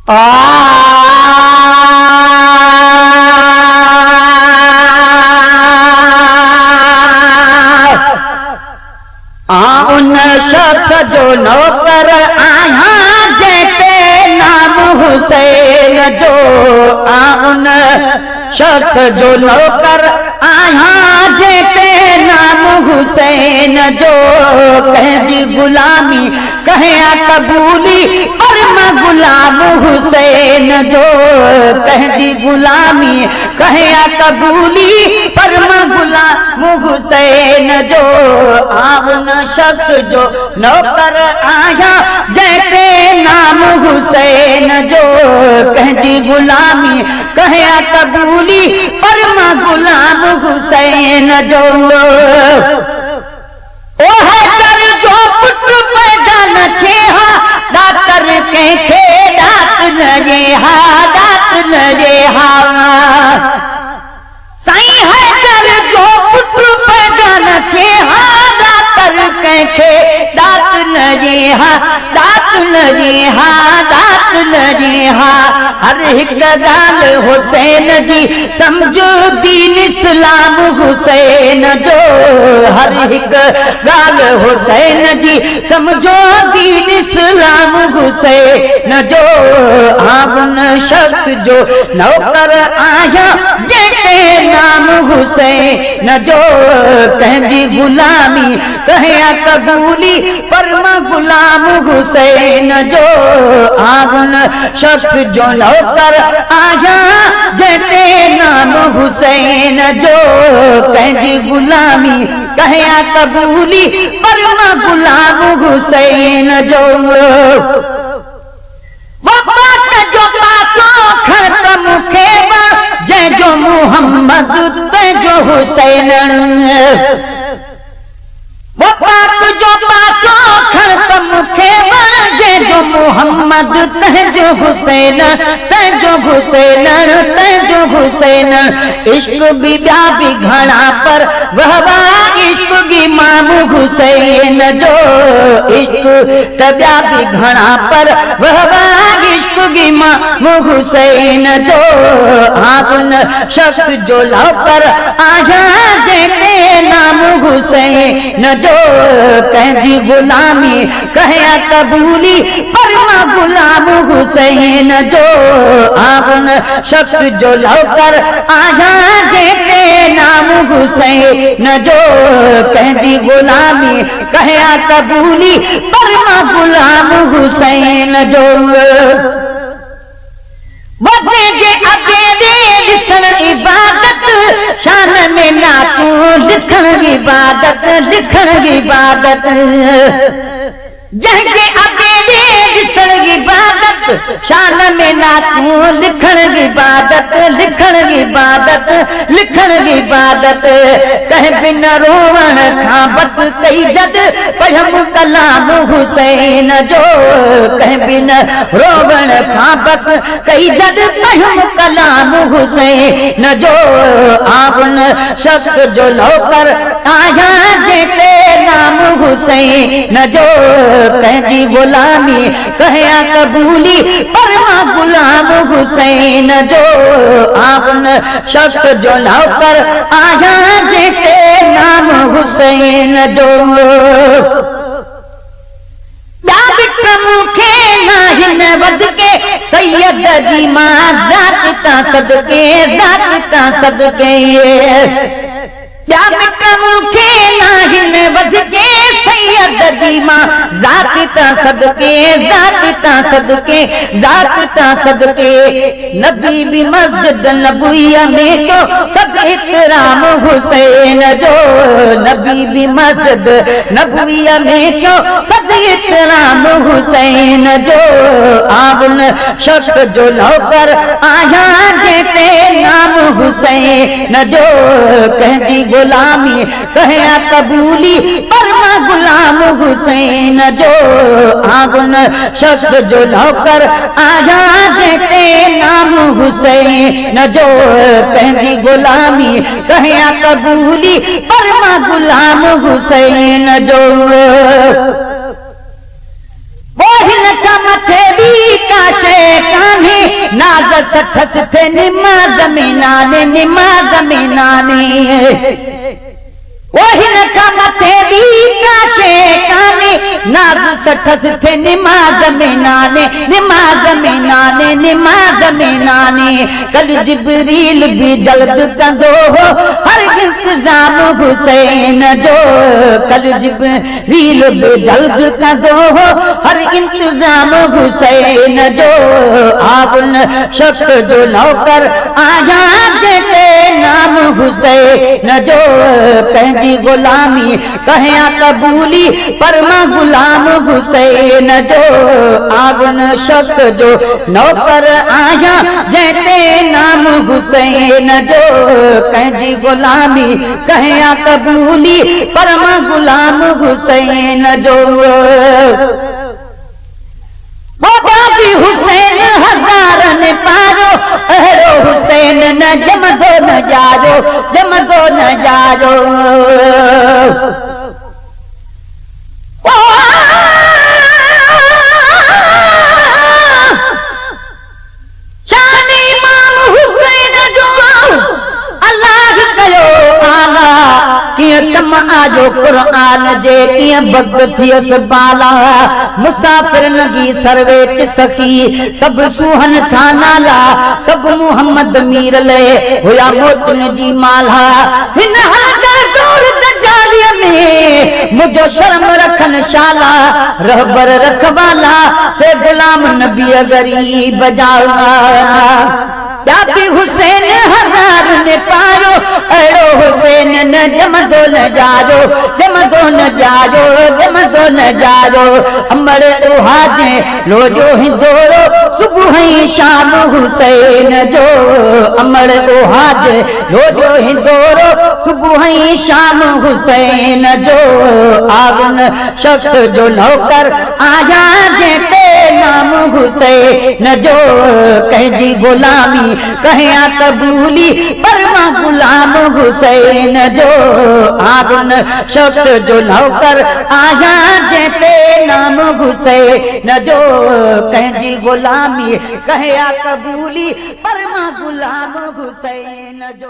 उन शख्स जो नौकर आया जैसे नाम हुसैन जो, उन शख्स जो नौकर आया जैसे नाम हुसैन जो, कह गुलामी कहे कबूली पर मैं गुलाम हुसैन जो, कह गुलामी कहे कबूली पर मैं गुलाम हुसैन जो, उन शख्स जो नौकर आया जैसे नाम हुसैन जो, कह गुलामी कहे कबूली पर मैं गुलाम हुसैन जो, ओ है कर जो पुत्र पैदा न थे दातर के दात न रेहा, दात न रेहा साईं है कर जो पुत्र पैदा न थे दातर के दात न रेहा, दात न रेहा, दात न रेहा। हर एक गाल हुसैन जी समझो दीन इस्लाम हुसैन जो, हर एक गाल हुसैन जी समझो दीन इस्लाम हुसैन जो, उन शख्स जो नौकर आया जैसे नाम हुसैन जो, कह गुलामी कहे कबूली पर मैं गुलाम हुसैन जो, उन शख्स जो नौकर आया जैसे नाम हुसैन जो, कह गुलामी कहे कबूली पर मैं गुलाम हुसैन जो, वो बात जो बातों खत्म के जय जो मोहम्मद तय जो हुसैन, वो बात जो बातों खत्म के जय जो मोहम्मद तय जो हुसैन, तय जो हुसैन, तय जो हुसैन। इश्क बिया भी घड़ा पर वह इश्क की इमाम हुसैन जो, इश्क तब्या भी घड़ा पर वह इश्क की इमाम हुसैन जो, उन शख्स जो लौकर आया जैसे नाम हुसैन जो, कह गुलामी कहे कबूली पर मैं गुलाम हुसैन जो, उन शख्स जो लौकर आया जैसे नाम हुसैन जो, कह गुलामी कहे कबूली पर मैं गुलाम हुसैन जो, वजे अकेले लिखण इबादत शान में नातू लिखण इबादत, लिखण इबादत जंहिंखे अकेले लिखण इबादत शान में नातू लिखण इबादत, लिखण इबादत, लिखण इबादत। कह बिन रोवण खां बस कई जद पढ़म कलाम हुसैन जो, कह बिन रोवण खां बस कई जद पढ़म कलाम हुसैन जो, उन शख्स जो नौकर आया जैसे नाम हुसैन जो, कह गुलामी कहे कबूली पर मैं गुलाम हुसैन जो, उन शख्स जो नौकर आया जैसे नाम हुसैन जो, मुखे नाहिन वध के सैयद जी मां जात का सदके, जात का सदके मुखे नाहिन वध के सैयद जी मां जात का सदके, जात का सदके, जात का सदके। नबी भी मस्जिद नबुइया में तो सब इकराम हुसैन जो, नबी भी मस्जिद नबुइया में क्यों सब इकराम हुसैन जो, उन शख्स जो नौकर आया जैसे नाम हुसैन जो, कह गुलामी कहे कबूली पर मैं गुलाम हुसैन जो, उन शख्स जो नौकर आया जैसे नाम हुसैन जो, कह गुलामी कहे कबूली पर मैं गुलाम हुसैन जो। वो हिन मथे भी का शैतान नाज़ सठस थे निमाज़ में नाने निमाज़ में नाने वही न का मथे भी काशे काने नाज़ सठस थे निमाज़ में नाने निमाज़ में नाने निमाज़ में नाने कल जिब्रील भी जल्द कंदो हो हर इंतजाम हुसैन जो कल जिब्रील भी जल्द कंदो हो हर इंतजाम हुसैन जो आबुन शख्स जो नौकर आया देते नाम हुसैन जो पंहिंजी गुलामी कहिया कबूली परमा गुलाम हुसैन जो आगुन शख्स जो नौकर आया जैते नाम हुसैन जो पंहिंजी गुलामी कहिया कबूली परमा गुलाम हुसैन जो भी हुसैन हज़ारन पारो अहिड़ो हुसैन न जमदो न जारो जमदो न जारो शान इमाम हुसैन जो अल्लाह कयो आला कीअं कम आजो क़ुरान जे कीअं बग थियसि बाला मुसाफ़िर नगी सरवेच सखी सब सुहन था नाला सब मुहम्मद मीर ले हुया मोतुन जी माला हिन हलदर दौर दजालिय में मुझो शर्म रखन शाला रहबर रखवाला से गुलाम नबी गरीब जावा जाती हुसैन हजार ने पायो अड़ो हुसैन न जमदो न जारो जमदो न जारो जमदो न जारो अमर उहाजे रोजो हिंदोरो सुबह ही शाम हुसैन जो अमर उहाजे रोजो हिंदोरो सुबह ही शाम हुसैन जो आगुन शख्स जो नौकर आया जेते नाम हुसैन जो कहजी गुलामी कहिया कबूली परमा गुलाम हुसैन जो आगुन शख्स जो नौकर आया जेते नाम हुसैन जो कहजी गुलामी कहिया कबूली परमा गुलाम हुसैन जो